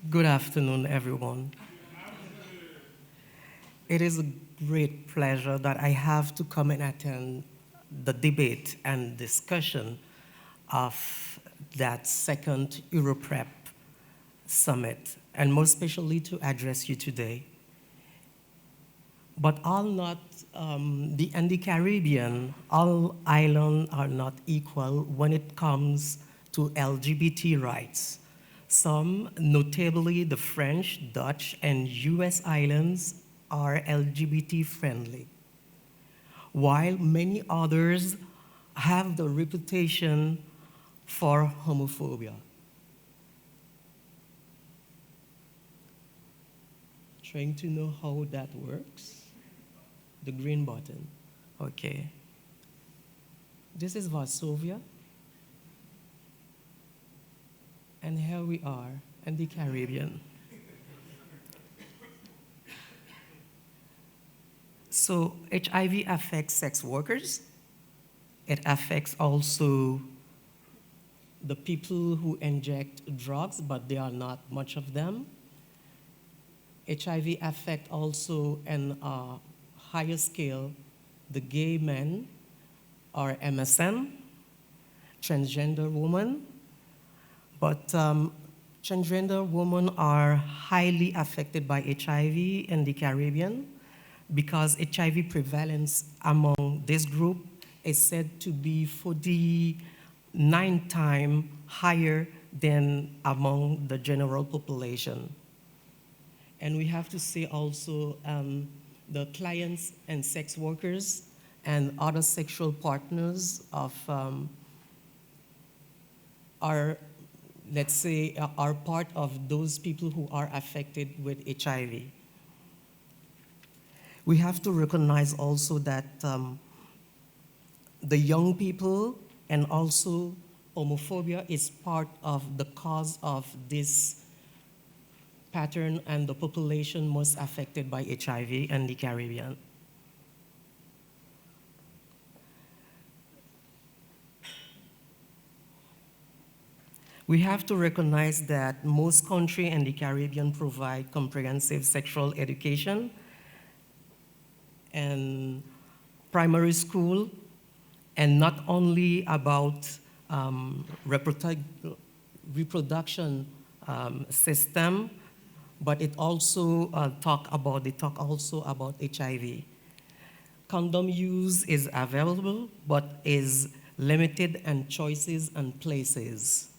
Good afternoon, everyone. It is a great pleasure that I have to come and attend the debate and discussion of that second EuroPrep summit, and most especially to address you today. But all not, in the Caribbean, all islands are not equal when it comes to LGBT rights. Some, notably the French, Dutch, and US islands, are LGBT friendly, while many others have the reputation for homophobia. Trying to know how that works? The green button. Okay. This is Warsaw. And here we are in the Caribbean. So HIV affects sex workers. It affects also the people who inject drugs, but there are not much of them. HIV affects also in a higher scale the gay men or MSM, transgender women, but transgender women are highly affected by HIV in the Caribbean because HIV prevalence among this group is said to be 49 times higher than among the general population. And we have to say also the clients and sex workers and other sexual partners of let's say, are part of those people who are affected with HIV. We have to recognize also that the young people and also homophobia is part of the cause of this pattern and the population most affected by HIV in the Caribbean. We have to recognize that most countries in the Caribbean provide comprehensive sexual education and primary school, and not only about reproduction system, but it also talk also about HIV. Condom use is available, but is limited in choices and places.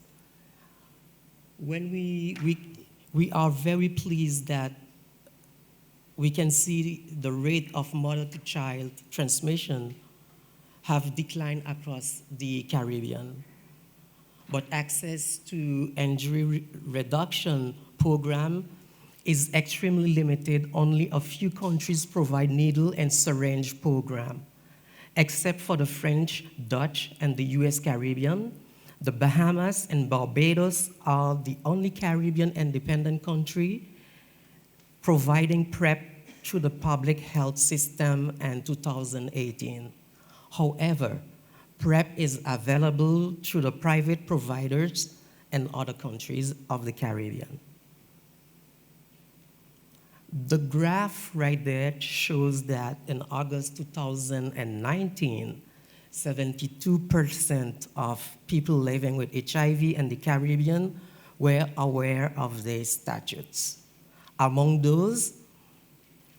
When we are very pleased that we can see the rate of mother-to-child transmission have declined across the Caribbean. But access to injury reduction program is extremely limited. Only a few countries provide needle and syringe program, except for the French, Dutch, and the US Caribbean. The Bahamas and Barbados are the only Caribbean independent country providing PrEP through the public health system in 2018. However, PrEP is available through the private providers in other countries of the Caribbean. The graph right there shows that in August 2019, 72% of people living with HIV in the Caribbean were aware of their statutes. Among those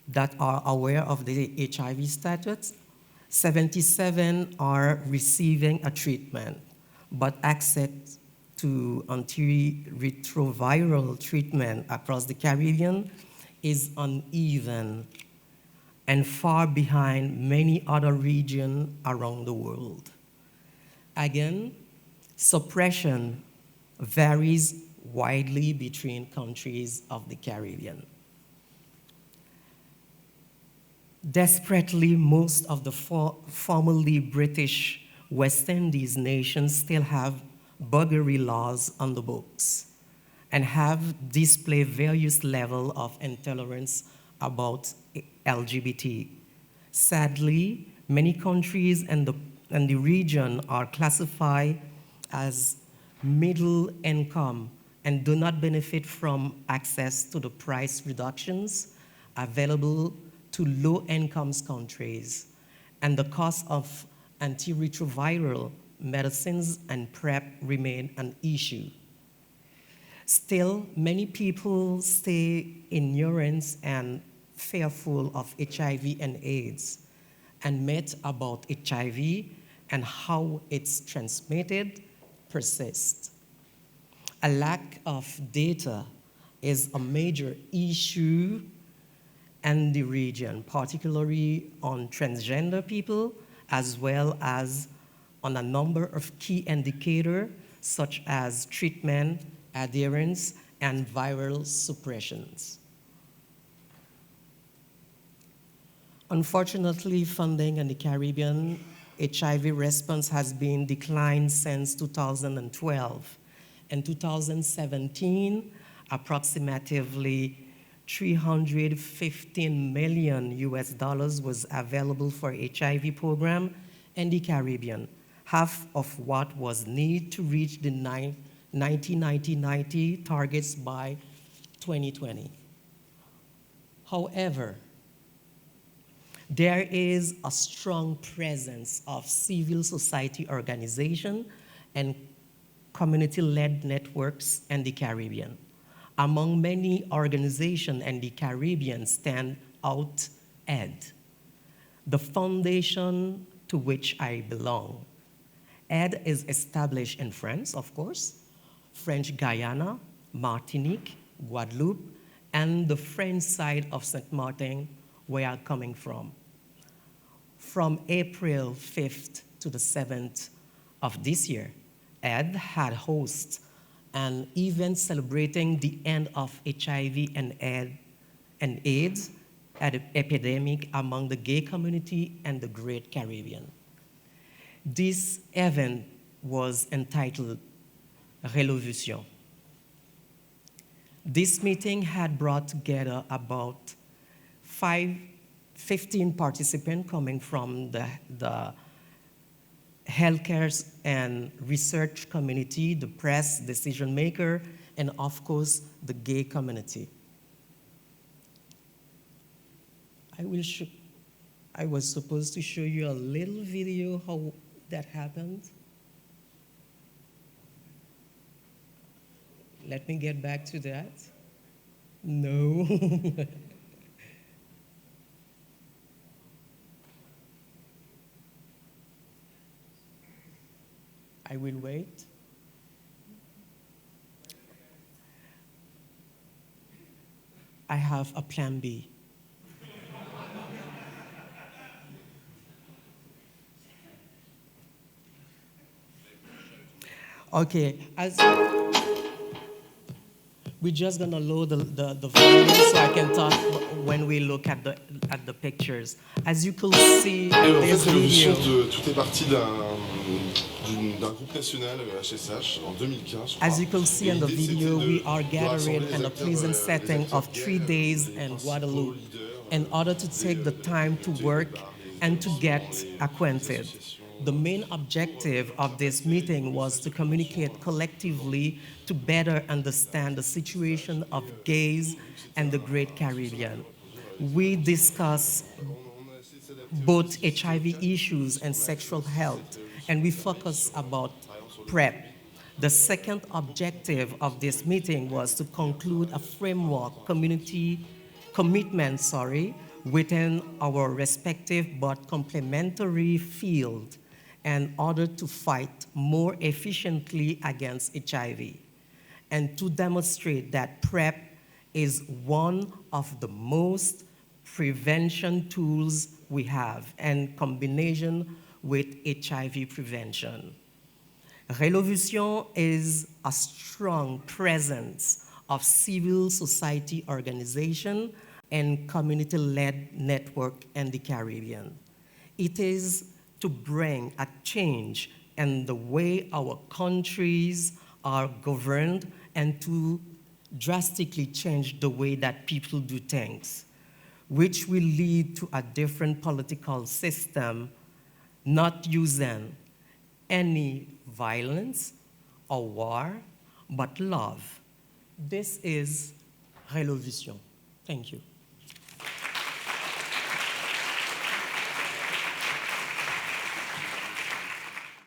that are aware of the HIV status, 77 are receiving a treatment, but access to antiretroviral treatment across the Caribbean is uneven and far behind many other regions around the world. Again, suppression varies widely between countries of the Caribbean. Desperately, most of the formerly British West Indies nations still have buggery laws on the books and have displayed various levels of intolerance about LGBT. Sadly, many countries in the region are classified as middle income and do not benefit from access to the price reductions available to low-income countries, and the cost of antiretroviral medicines and PrEP remain an issue. Still, many people stay ignorant and fearful of HIV and AIDS, and myths about HIV and how it's transmitted persist. A lack of data is a major issue in the region, particularly on transgender people, as well as on a number of key indicators such as treatment, adherence, and viral suppressions. Unfortunately, funding in the Caribbean HIV response has been declined since 2012. In 2017, approximately $315 million was available for HIV program in the Caribbean, half of what was needed to reach the 1990 targets by 2020. However, there is a strong presence of civil society organizations and community-led networks in the Caribbean. Among many organizations in the Caribbean stand out AID, the foundation to which I belong. AID is established in France, of course, French Guyana, Martinique, Guadeloupe, and the French side of Saint Martin, where I'm coming from. From April 5th to the 7th of this year, AID had hosted an event celebrating the end of HIV and AIDS epidemic among the gay community and the Great Caribbean. This event was entitled reLOVution. This meeting had brought together about 15 participants coming from the healthcare and research community, the press, decision maker, and of course, the gay community. I was supposed to show you a little video how that happened. Let me get back to that. No. I will wait. I have a plan B. Okay, we're just gonna load the volume so I can talk when we look at the pictures. As you can see in this video, tout est parti d'un groupe national HSH en 2015. As you can see in the video, we are gathering in a pleasant setting of 3 days in Guadeloupe in order to take the time to work and to get acquainted. The main objective of this meeting was to communicate collectively to better understand the situation of gays and the Great Caribbean. We discussed both HIV issues and sexual health, and we focus about PrEP. The second objective of this meeting was to conclude a framework commitment within our respective but complementary field in order to fight more efficiently against HIV and to demonstrate that PrEP is one of the most prevention tools we have in combination with HIV prevention. reLOVution is a strong presence of civil society organization and community-led network in the Caribbean. It is to bring a change in the way our countries are governed and to drastically change the way that people do things, which will lead to a different political system, not using any violence or war, but love, This is reLOVution. Thank you.